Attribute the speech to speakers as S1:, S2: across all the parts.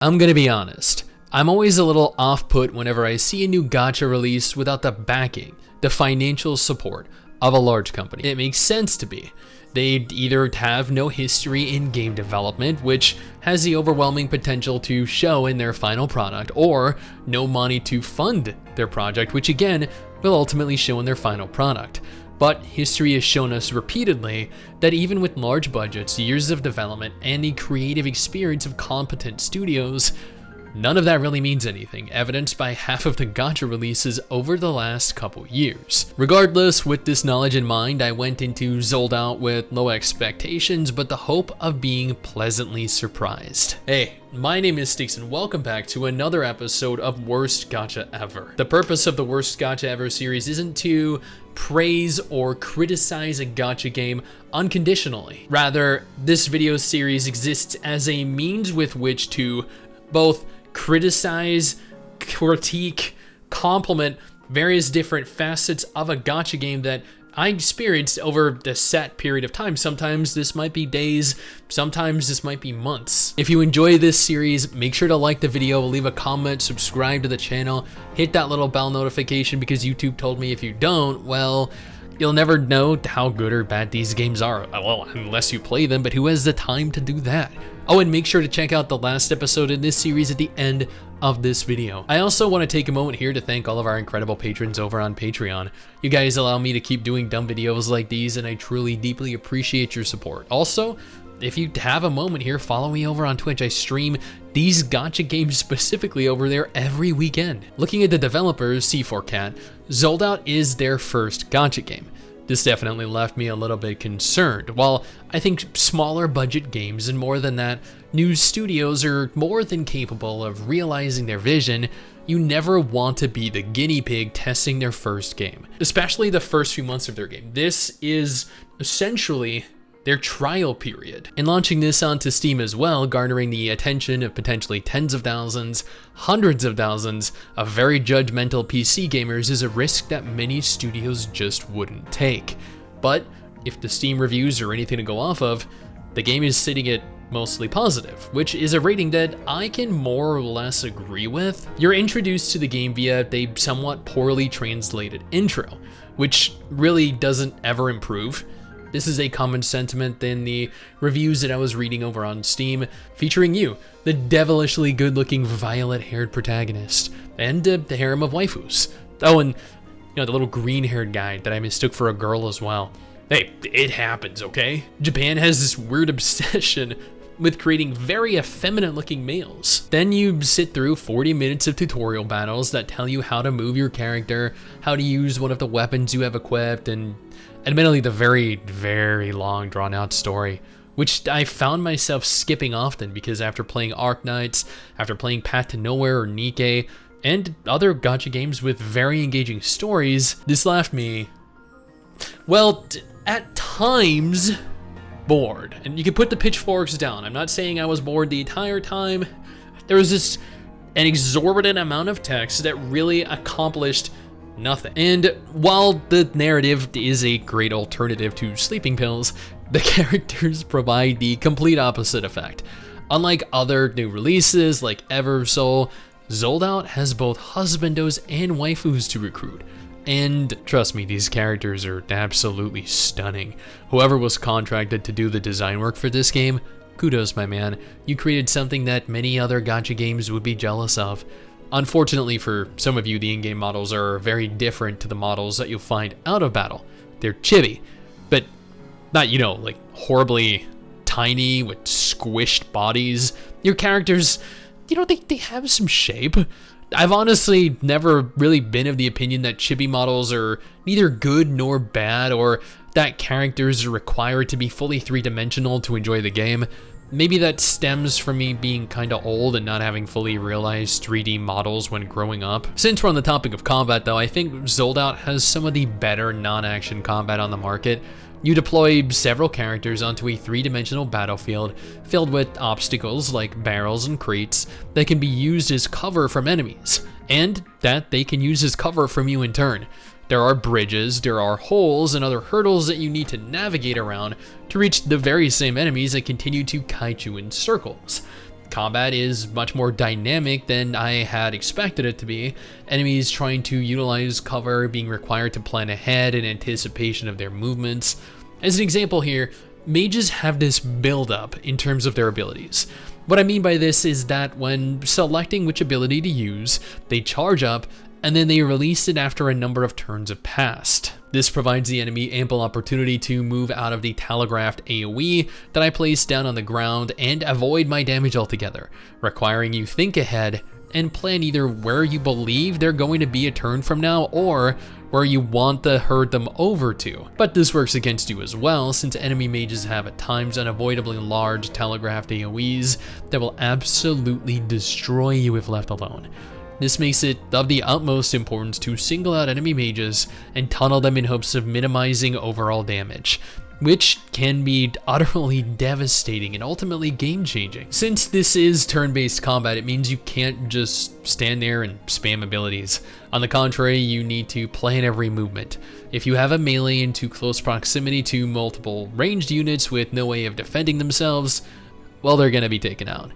S1: I'm gonna be honest, I'm always a little off-put whenever I see a new gacha release without the backing, the financial support of a large company. It makes sense to be. They either have no history in game development, which has the overwhelming potential to show in their final product, or no money to fund their project, which again will ultimately show in their final product. But history has shown us repeatedly that even with large budgets, years of development, and the creative experience of competent studios, none of that really means anything, evidenced by half of the gacha releases over the last couple years. Regardless, with this knowledge in mind, I went into Zold Out with low expectations, but the hope of being pleasantly surprised. Hey, my name is Stix and welcome back to another episode of Worst Gacha Ever. The purpose of the Worst Gacha Ever series isn't to praise or criticize a gacha game unconditionally. Rather, this video series exists as a means with which to both criticize, critique, compliment various different facets of a gacha game that I experienced over the set period of time. Sometimes this might be days, sometimes this might be months. If you enjoy this series, make sure to like the video, leave a comment, subscribe to the channel, hit that little bell notification because YouTube told me if you don't, well, you'll never know how good or bad these games are. Well, unless you play them, but who has the time to do that? Oh, and make sure to check out the last episode in this series at the end of this video. I also want to take a moment here to thank all of our incredible patrons over on Patreon. You guys allow me to keep doing dumb videos like these, and I truly, deeply appreciate your support. Also, if you have a moment here, follow me over on Twitch. I stream these gacha games specifically over there every weekend. Looking at the developers, C4Cat, Zold Out is their first gacha game. This definitely left me a little bit concerned. While I think smaller budget games, and more than that, new studios are more than capable of realizing their vision, you never want to be the guinea pig testing their first game, especially the first few months of their game. This is essentially their trial period. And launching this onto Steam as well, garnering the attention of potentially tens of thousands, hundreds of thousands of very judgmental PC gamers is a risk that many studios just wouldn't take. But if the Steam reviews are anything to go off of, the game is sitting at mostly positive, which is a rating that I can more or less agree with. You're introduced to the game via a somewhat poorly translated intro, which really doesn't ever improve. This is a common sentiment in the reviews that I was reading over on Steam, featuring you, the devilishly good-looking violet-haired protagonist, and the harem of waifus. Oh, and the little green-haired guy that I mistook for a girl as well. Hey, it happens, okay? Japan has this weird obsession with creating very effeminate-looking males. Then you sit through 40 minutes of tutorial battles that tell you how to move your character, how to use one of the weapons you have equipped, and admittedly the very, very long drawn-out story, which I found myself skipping often because after playing Arknights, after playing Path to Nowhere or Nikke, and other gacha games with very engaging stories, this left me, well, at times, bored. And you can put the pitchforks down. I'm not saying I was bored the entire time. There was an exorbitant amount of text that really accomplished nothing. And while the narrative is a great alternative to sleeping pills, the characters provide the complete opposite effect. Unlike other new releases like Eversoul, Zold Out has both husbandos and waifus to recruit. And trust me, these characters are absolutely stunning. Whoever was contracted to do the design work for this game, kudos, my man. You created something that many other gacha games would be jealous of. Unfortunately for some of you, the in-game models are very different to the models that you'll find out of battle. They're chibi, but not, like horribly tiny with squished bodies. Your characters, they have some shape. I've honestly never really been of the opinion that chibi models are neither good nor bad, or that characters are required to be fully three-dimensional to enjoy the game. Maybe that stems from me being kinda old and not having fully realized 3D models when growing up. Since we're on the topic of combat though, I think Zold Out has some of the better non-action combat on the market. You deploy several characters onto a three-dimensional battlefield filled with obstacles like barrels and crates that can be used as cover from enemies, and that they can use as cover from you in turn. There are bridges, there are holes, and other hurdles that you need to navigate around to reach the very same enemies that continue to kite you in circles. combat is much more dynamic than I had expected it to be. Enemies trying to utilize cover, being required to plan ahead in anticipation of their movements. As an example here, mages have this build-up in terms of their abilities. What I mean by this is that when selecting which ability to use, they charge up, and then they release it after a number of turns have passed. This provides the enemy ample opportunity to move out of the telegraphed AoE that I place down on the ground and avoid my damage altogether, requiring you think ahead and plan either where you believe they're going to be a turn from now or where you want to herd them over to. But this works against you as well, since enemy mages have at times unavoidably large telegraphed AoEs that will absolutely destroy you if left alone. This makes it of the utmost importance to single out enemy mages and tunnel them in hopes of minimizing overall damage, which can be utterly devastating and ultimately game-changing. Since this is turn-based combat, it means you can't just stand there and spam abilities. On the contrary, you need to plan every movement. If you have a melee in too close proximity to multiple ranged units with no way of defending themselves, well, they're gonna be taken out.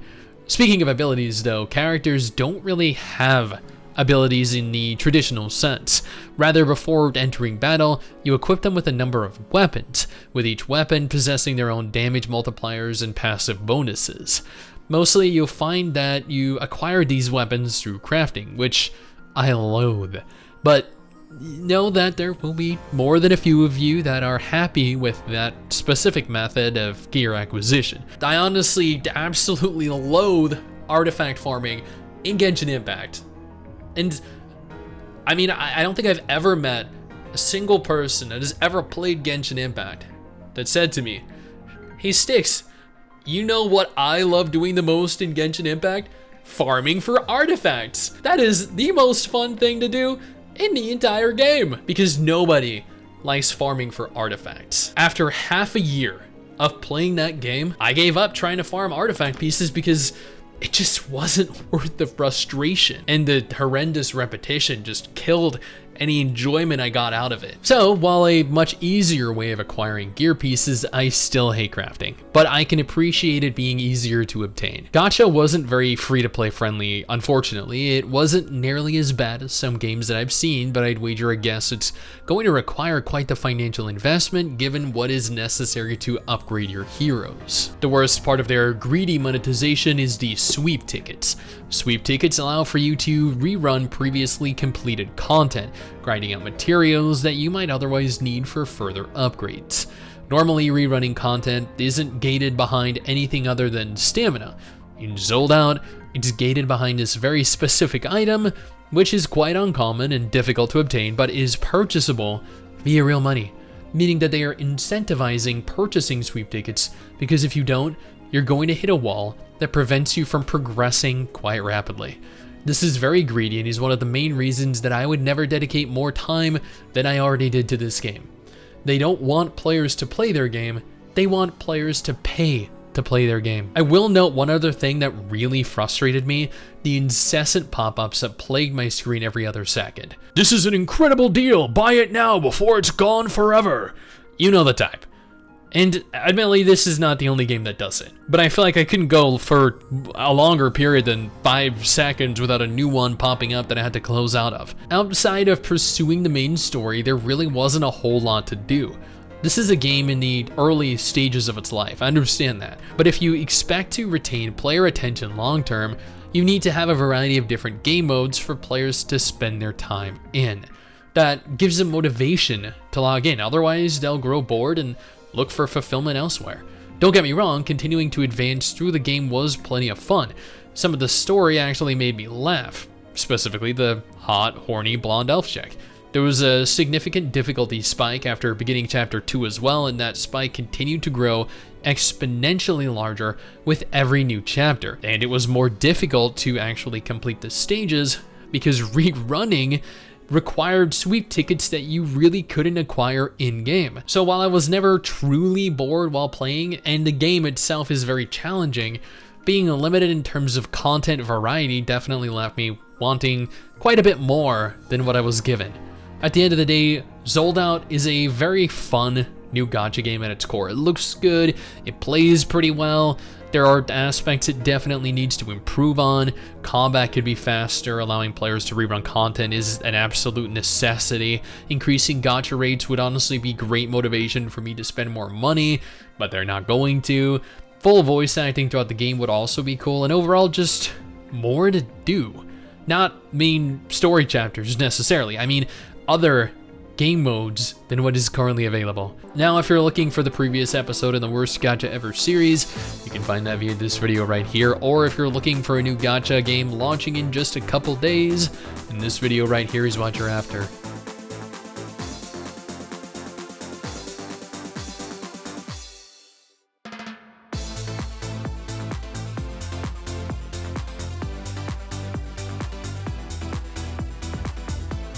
S1: Speaking of abilities though, characters don't really have abilities in the traditional sense. Rather, before entering battle, you equip them with a number of weapons, with each weapon possessing their own damage multipliers and passive bonuses. Mostly, you'll find that you acquire these weapons through crafting, which I loathe. But know that there will be more than a few of you that are happy with that specific method of gear acquisition. I honestly absolutely loathe artifact farming in Genshin Impact. And I mean, I don't think I've ever met a single person that has ever played Genshin Impact that said to me, "Hey Stix, you know what I love doing the most in Genshin Impact? Farming for artifacts. That is the most fun thing to do in the entire game," because nobody likes farming for artifacts. After half a year of playing that game, I gave up trying to farm artifact pieces because it just wasn't worth the frustration, and the horrendous repetition just killed any enjoyment I got out of it. So while a much easier way of acquiring gear pieces, I still hate crafting, but I can appreciate it being easier to obtain. Gacha wasn't very free-to-play friendly, unfortunately. It wasn't nearly as bad as some games that I've seen, but I'd wager a guess it's going to require quite the financial investment given what is necessary to upgrade your heroes. The worst part of their greedy monetization is the sweep tickets. Sweep tickets allow for you to rerun previously completed content, grinding out materials that you might otherwise need for further upgrades. Normally, rerunning content isn't gated behind anything other than stamina. In Zold, it's gated behind this very specific item, which is quite uncommon and difficult to obtain, but is purchasable via real money, meaning that they are incentivizing purchasing sweep tickets, because if you don't, you're going to hit a wall that prevents you from progressing quite rapidly. This is very greedy and is one of the main reasons that I would never dedicate more time than I already did to this game. They don't want players to play their game, they want players to pay to play their game. I will note one other thing that really frustrated me: the incessant pop-ups that plagued my screen every other second. "This is an incredible deal, buy it now before it's gone forever." You know the type. And admittedly, this is not the only game that does it, but I feel like I couldn't go for a longer period than 5 seconds without a new one popping up that I had to close out of. Outside of pursuing the main story, there really wasn't a whole lot to do. This is a game in the early stages of its life, I understand that, but if you expect to retain player attention long term, you need to have a variety of different game modes for players to spend their time in. That gives them motivation to log in, otherwise they'll grow bored and look for fulfillment elsewhere. Don't get me wrong, continuing to advance through the game was plenty of fun. Some of the story actually made me laugh, specifically the hot, horny blonde elf chick. There was a significant difficulty spike after beginning chapter 2 as well, and that spike continued to grow exponentially larger with every new chapter. And it was more difficult to actually complete the stages because rerunning required sweep tickets that you really couldn't acquire in-game. So while I was never truly bored while playing, and the game itself is very challenging, being limited in terms of content variety definitely left me wanting quite a bit more than what I was given. At the end of the day, Zold is a very fun, new gacha game at its core. It looks good, it plays pretty well. There are aspects it definitely needs to improve on. Combat could be faster, allowing players to rerun content is an absolute necessity. Increasing gacha rates would honestly be great motivation for me to spend more money, but they're not going to. Full voice acting throughout the game would also be cool, and overall just more to do. Not main story chapters necessarily, I mean other game modes than what is currently available. Now, if you're looking for the previous episode in the Worst Gacha Ever series, you can find that via this video right here, or if you're looking for a new gacha game launching in just a couple days, then this video right here is what you're after.